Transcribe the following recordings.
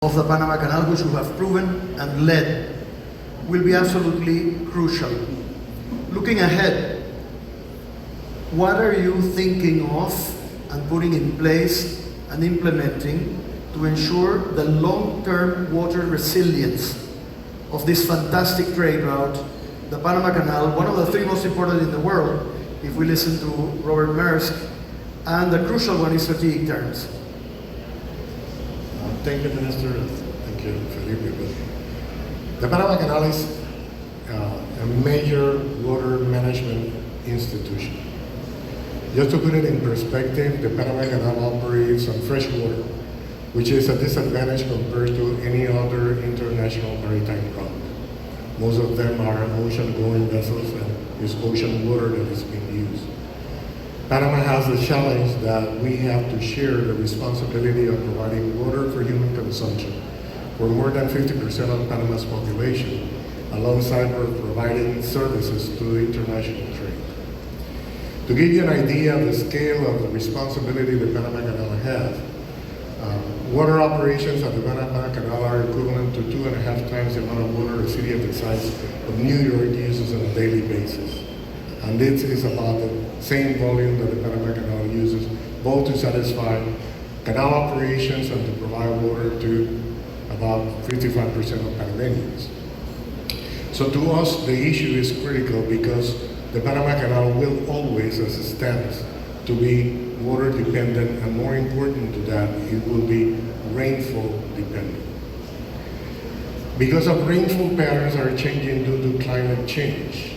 of the Panama Canal, which we have proven and led, will be absolutely crucial. Looking ahead, what are you thinking of and putting in place and implementing to ensure the long-term water resilience of this fantastic trade route, the Panama Canal, one of the three most important in the world, if we listen to Robert Maersk, and the crucial one in strategic terms? Thank you, Minister. Thank you, Felipe. The Panama Canal is a major water management institution. Just to put it in perspective, the Panama Canal operates on fresh water, which is a disadvantage compared to any other international maritime route. Most of them are ocean-going vessels, and it's ocean water that is being used. Panama has the challenge that we have to share the responsibility of providing water for human consumption for more than 50% of Panama's population, alongside providing services to international trade. To give you an idea of the scale of the responsibility the Panama Canal has, water operations at the Panama Canal are equivalent to 2.5 times the amount of water a city of the size of New York uses on a daily basis. And this is about the same volume that the Panama Canal uses, both to satisfy canal operations and to provide water to about 55% of Panamanians. So to us, the issue is critical because the Panama Canal will always, as it stands, to be water dependent, and more important to that, it will be rainfall dependent. Because of rainfall patterns are changing due to climate change,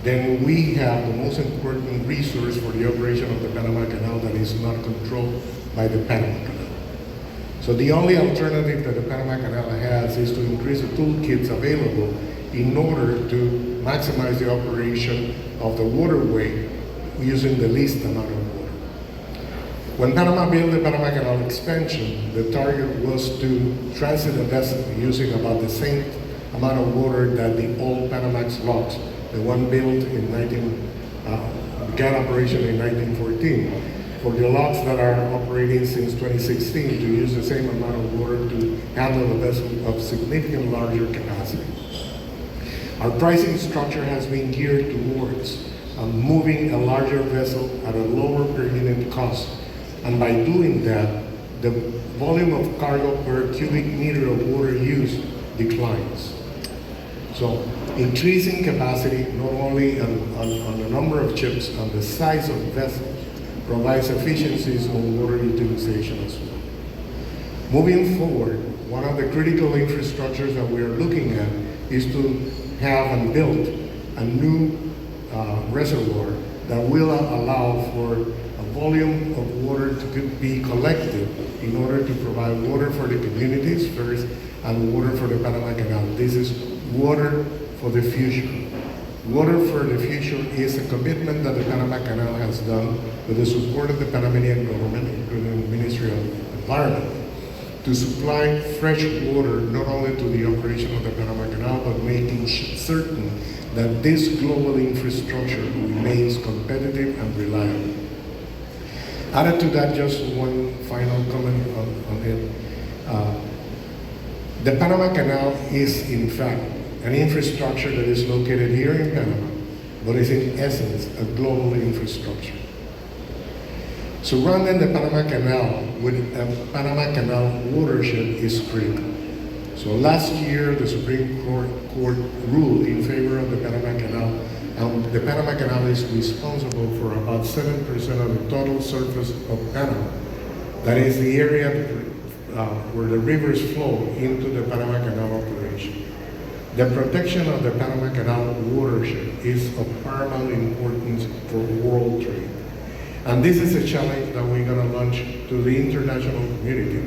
then we have the most important resource for the operation of the Panama Canal that is not controlled by the Panama Canal. So the only alternative that the Panama Canal has is to increase the toolkits available in order to maximize the operation of the waterway using the least amount of water. When Panama built the Panama Canal expansion, the target was to transit a vessel using about the same amount of water that the old Panamax locks, the one built in began operation in 1914, for the locks that are operating since 2016 to use the same amount of water to handle a vessel of significantly larger capacity. Our pricing structure has been geared towards moving a larger vessel at a lower per unit cost, and by doing that, the volume of cargo per cubic meter of water used declines. So increasing capacity, not only on the number of ships, on the size of vessels, provides efficiencies on water utilization as well. Moving forward, one of the critical infrastructures that we are looking at is to have and build a new reservoir that will allow for a volume of water to be collected in order to provide water for the communities first and water for the Panama Canal. This is water for the future. Water for the future is a commitment that the Panama Canal has done with the support of the Panamanian government, including the Ministry of Environment, to supply fresh water not only to the operation of the Panama Canal, but making certain that this global infrastructure remains competitive and reliable. Added to that, just one final comment on it. The Panama Canal is, in fact, an infrastructure that is located here in Panama, but is in essence a global infrastructure. Surrounding the Panama Canal with a Panama Canal watershed is critical. So last year, the Supreme Court ruled in favor of the Panama Canal, and the Panama Canal is responsible for about 7% of the total surface of Panama. That is the area where the rivers flow into the Panama Canal operation. The protection of the Panama Canal watershed is of paramount importance for world trade. And this is a challenge that we're going to launch to the international community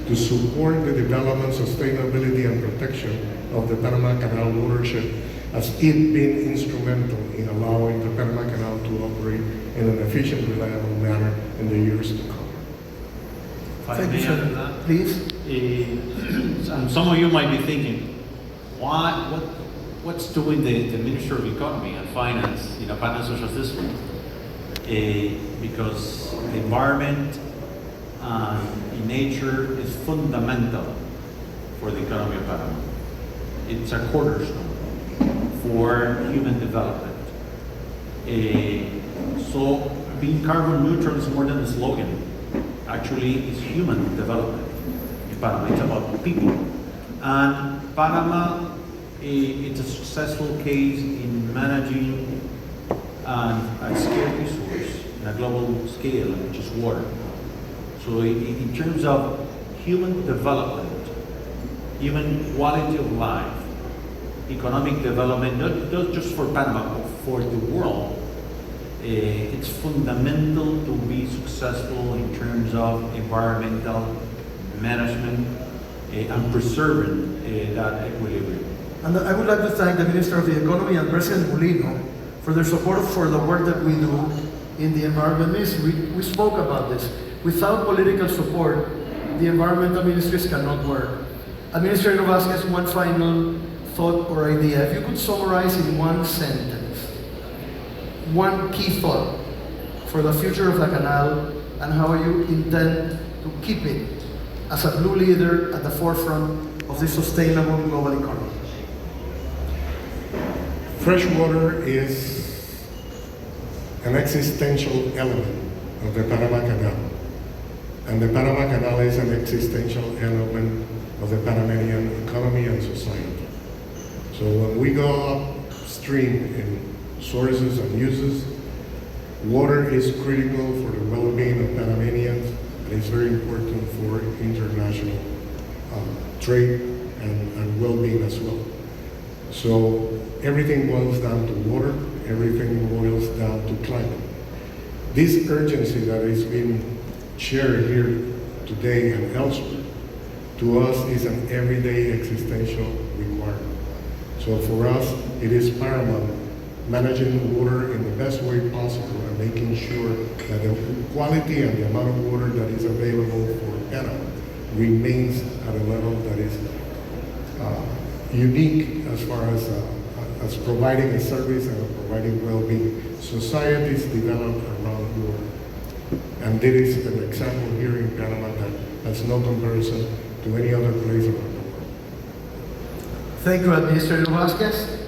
to support the development, sustainability, and protection of the Panama Canal watershed, as it been instrumental in allowing the Panama Canal to operate in an efficient, reliable manner in the years to come. Thank you, sir. Please. And some of you might be thinking, what's doing the Minister of Economy and Finance in a Panama social system? Because the environment and nature is fundamental for the economy of Panama. It's a cornerstone for human development. So being carbon neutral is more than a slogan. Actually, it's human development in Panama. It's about people. And Panama, it's a successful case in managing a scarce resource in a global scale, which is water. So in terms of human development, human quality of life, economic development, not just for Panama, but for the world, it's fundamental to be successful in terms of environmental management and preserving that equilibrium. And I would like to thank the Minister of the Economy and President Molino for their support for the work that we do in the Environment Ministry. We spoke about this. Without political support, the environmental ministries cannot work. Administrator Vásquez, one final thought or idea. If you could summarize in one sentence, one key thought for the future of the canal and how you intend to keep it as a blue leader at the forefront of this sustainable global economy. Fresh water is an existential element of the Panama Canal. And the Panama Canal is an existential element of the Panamanian economy and society. So when we go upstream in sources and uses, water is critical for the well-being of Panamanians, and it's very important for international trade and well-being as well. So everything boils down to water, everything boils down to climate. This urgency that is being shared here today and elsewhere, to us is an everyday existential requirement. So for us, it is paramount managing water in the best way possible and making sure that the quality and the amount of water that is available for Panama remains at a level that is unique as far as providing a service and providing well-being. Societies develop around water. And there is an example here in Panama that has no comparison to any other place around the world. Thank you, Administrator Vásquez.